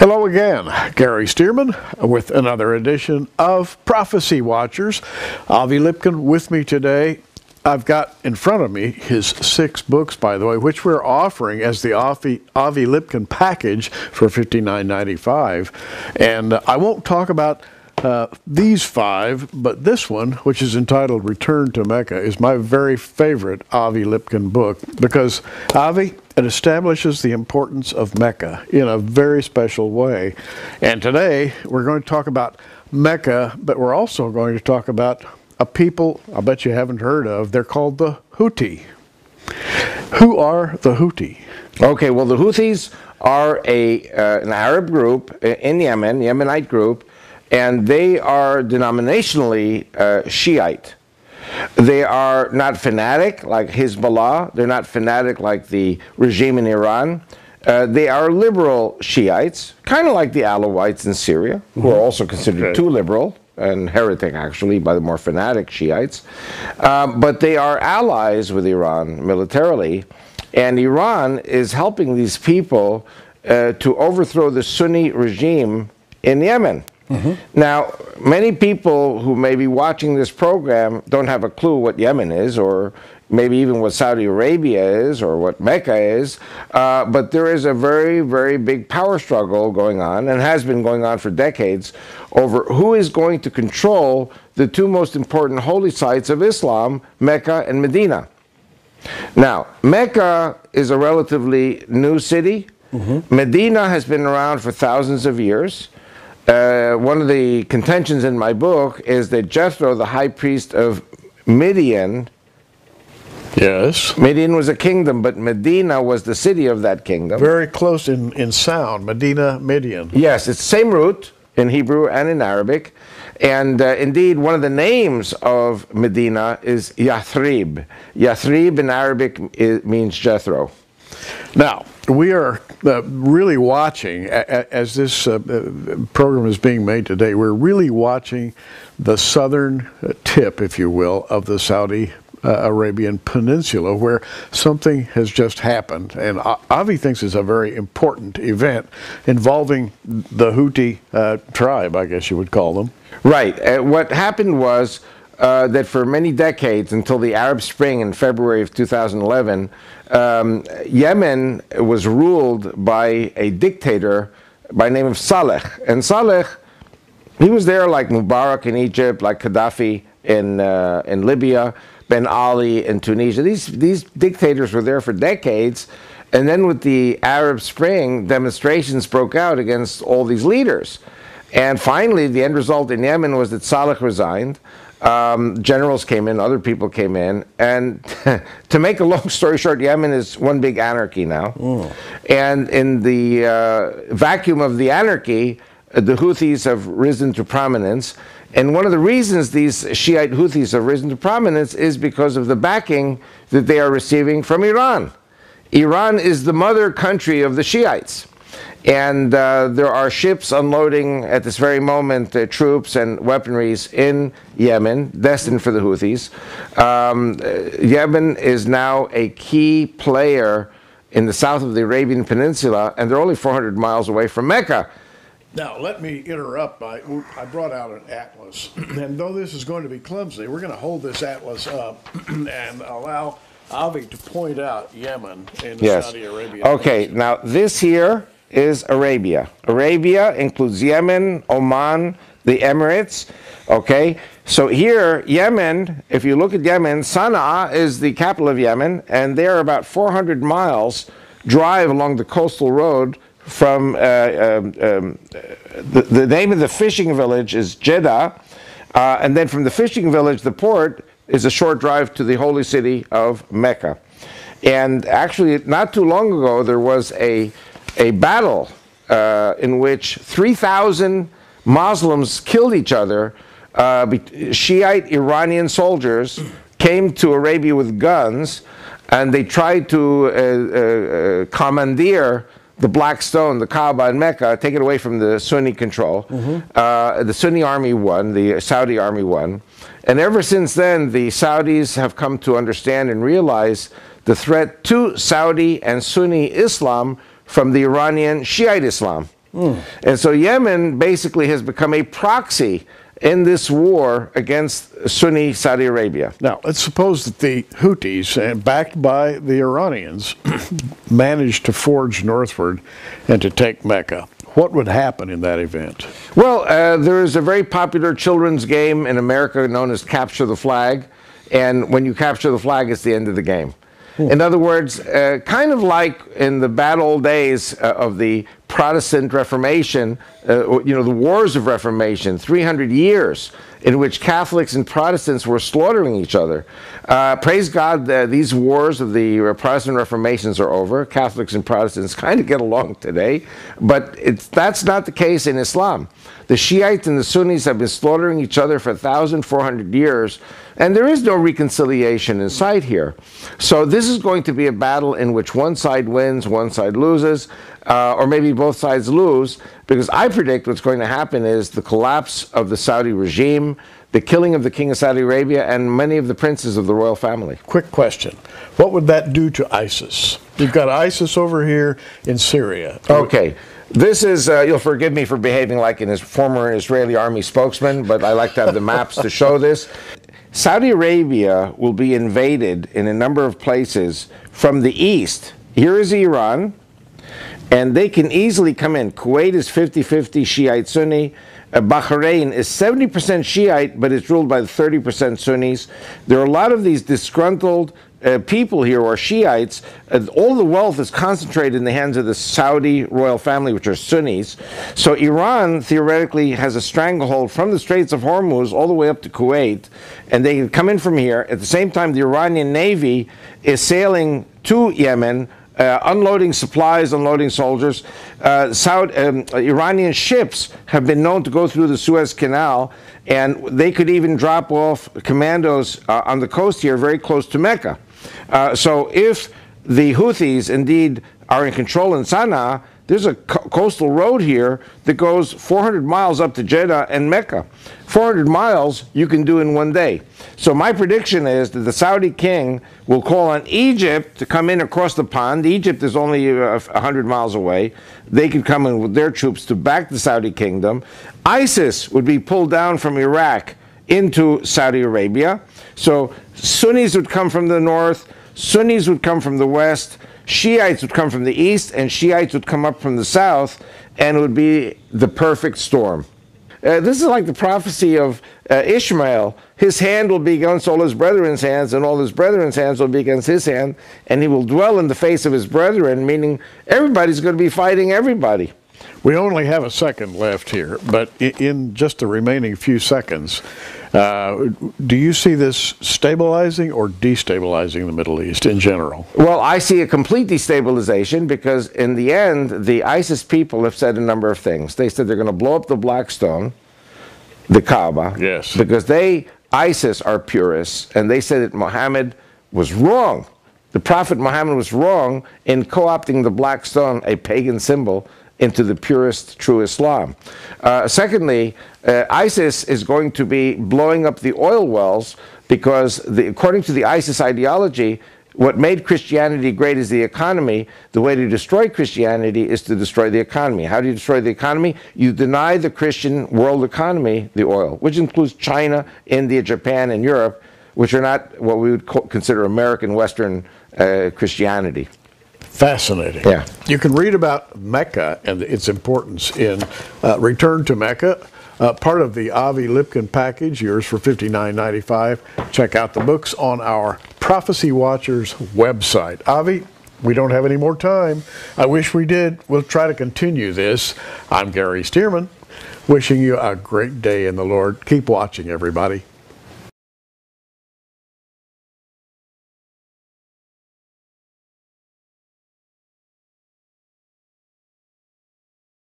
Hello again, Gary Stearman with another edition of Prophecy Watchers. Avi Lipkin with me today. I've got in front of me his 6 books, by the way, which we're offering as the Avi Lipkin package for $59.95. And I won't talk about these 5, but this one, which is entitled Return to Mecca, is my very favorite Avi Lipkin book because Avi, it establishes the importance of Mecca in a very special way. And today we're going to talk about Mecca, but we're also going to talk about a people I bet you haven't heard of. They're called the Houthi. Who are the Houthi? Okay, well, the Houthis are an Arab group in Yemen, Yemenite group, and they are denominationally Shiite. They are not fanatic like Hezbollah. They're not fanatic like the regime in Iran. They are liberal Shiites, kind of like the Alawites in Syria, who are also considered too liberal and heretic, actually, by the more fanatic Shiites. But they are allies with Iran militarily, and Iran is helping these people to overthrow the Sunni regime in Yemen. Now, many people who may be watching this program don't have a clue what Yemen is, or maybe even what Saudi Arabia is, or what Mecca is, but there is a very, very big power struggle going on, and has been going on for decades, over who is going to control the 2 most important holy sites of Islam, Mecca and Medina. Now, Mecca is a relatively new city. Medina has been around for thousands of years. One of the contentions in my book is that Jethro, the high priest of Midian, Midian was a kingdom, but Medina was the city of that kingdom. Very close in sound, Medina, Midian. Yes, it's the same root in Hebrew and in Arabic. And indeed, one of the names of Medina is Yathrib. Yathrib in Arabic means Jethro. Now, we are really watching, as this program is being made today, we're really watching the southern tip, if you will, of the Saudi Arabian Peninsula, where something has just happened. And Avi thinks it's a very important event involving the Houthi tribe, I guess you would call them. Right. What happened was that for many decades, until the Arab Spring in February of 2011, Yemen was ruled by a dictator by the name of Saleh. And Saleh, he was there like Mubarak in Egypt, like Gaddafi in Libya, Ben Ali in Tunisia. These dictators were there for decades. And then with the Arab Spring, demonstrations broke out against all these leaders. And finally, the end result in Yemen was that Saleh resigned. Generals came in, other people came in, and to make a long story short, Yemen is one big anarchy now. And in the vacuum of the anarchy, the Houthis have risen to prominence. And one of the reasons these Shiite Houthis have risen to prominence is because of the backing that they are receiving from Iran. Iran is the mother country of the Shiites. And there are ships unloading at this very moment troops and weaponries in Yemen, destined for the Houthis. Yemen is now a key player in the south of the Arabian Peninsula, and they're only 400 miles away from Mecca. Now, let me interrupt. I brought out an atlas, and though this is going to be clumsy, we're going to hold this atlas up and allow Avi to point out Yemen in the Saudi Arabia. Okay, now this here is Arabia. Arabia includes Yemen, Oman, the Emirates. Okay, so here, Yemen, if you look at Yemen, Sana'a is the capital of Yemen, and they're about 400 miles drive along the coastal road from, the name of the fishing village is Jeddah, and then from the fishing village, the port, is a short drive to the holy city of Mecca. And actually, not too long ago, there was a battle in which 3,000 Muslims killed each other. Shiite Iranian soldiers came to Arabia with guns, and they tried to commandeer the Black Stone, the Kaaba in Mecca, take it away from the Sunni control. The Sunni army won, the Saudi army won. And ever since then, the Saudis have come to understand and realize the threat to Saudi and Sunni Islam from the Iranian Shiite Islam. And so Yemen basically has become a proxy in this war against Sunni Saudi Arabia. Now, let's suppose that the Houthis, backed by the Iranians, managed to forge northward and to take Mecca. What would happen in that event? Well, there is a very popular children's game in America known as Capture the Flag. And when you capture the flag, it's the end of the game. In other words, kind of like in the bad old days of the Protestant Reformation, the wars of Reformation, 300 years in which Catholics and Protestants were slaughtering each other. Praise God, these wars of the Protestant Reformations are over. Catholics and Protestants kind of get along today, but that's not the case in Islam. The Shiites and the Sunnis have been slaughtering each other for 1,400 years, and there is no reconciliation in sight here. So this is going to be a battle in which one side wins, one side loses, or maybe both sides lose, because I predict what's going to happen is the collapse of the Saudi regime, the killing of the King of Saudi Arabia, and many of the princes of the royal family. Quick question. What would that do to ISIS? You've got ISIS over here in Syria. Okay. This is, you'll forgive me for behaving like a former Israeli army spokesman, but I like to have the maps to show this. Saudi Arabia will be invaded in a number of places from the east. Here is Iran, and they can easily come in. Kuwait is 50-50 Shiite Sunni. Bahrain is 70% Shiite, but it's ruled by 30% Sunnis. There are a lot of these disgruntled people here who are Shiites. All the wealth is concentrated in the hands of the Saudi royal family, which are Sunnis. So Iran theoretically has a stranglehold from the Straits of Hormuz all the way up to Kuwait, and they can come in from here. At the same time, the Iranian Navy is sailing to Yemen, unloading supplies, unloading soldiers. Iranian ships have been known to go through the Suez Canal, and they could even drop off commandos on the coast here very close to Mecca. So if the Houthis indeed are in control in Sana'a, there's a coastal road here that goes 400 miles up to Jeddah and Mecca. 400 miles you can do in one day. So my prediction is that the Saudi king will call on Egypt to come in across the pond. Egypt is only 100 miles away. They could come in with their troops to back the Saudi kingdom. ISIS would be pulled down from Iraq into Saudi Arabia. So Sunnis would come from the north, Sunnis would come from the west, Shiites would come from the east, and Shiites would come up from the south, and it would be the perfect storm. This is like the prophecy of Ishmael. His hand will be against all his brethren's hands, and all his brethren's hands will be against his hand, and he will dwell in the face of his brethren, meaning everybody's going to be fighting everybody. We only have a second left here, but in just the remaining few seconds, do you see this stabilizing or destabilizing the Middle East in general? Well, I see a complete destabilization because in the end, the ISIS people have said a number of things. They said they're going to blow up the Black Stone, the Kaaba, yes, because ISIS are purists, and they said that Muhammad was wrong. The Prophet Muhammad was wrong in co-opting the Black Stone, a pagan symbol, into the purest, true Islam. Secondly, ISIS is going to be blowing up the oil wells because, according to the ISIS ideology, what made Christianity great is the economy. The way to destroy Christianity is to destroy the economy. How do you destroy the economy? You deny the Christian world economy the oil, which includes China, India, Japan, and Europe, which are not what we would consider American Western Christianity. Fascinating. Yeah. You can read about Mecca and its importance in Return to Mecca, part of the Avi Lipkin package, yours for $59.95. Check out the books on our Prophecy Watchers website. Avi, we don't have any more time. I wish we did. We'll try to continue this. I'm Gary Stearman, wishing you a great day in the Lord. Keep watching, everybody.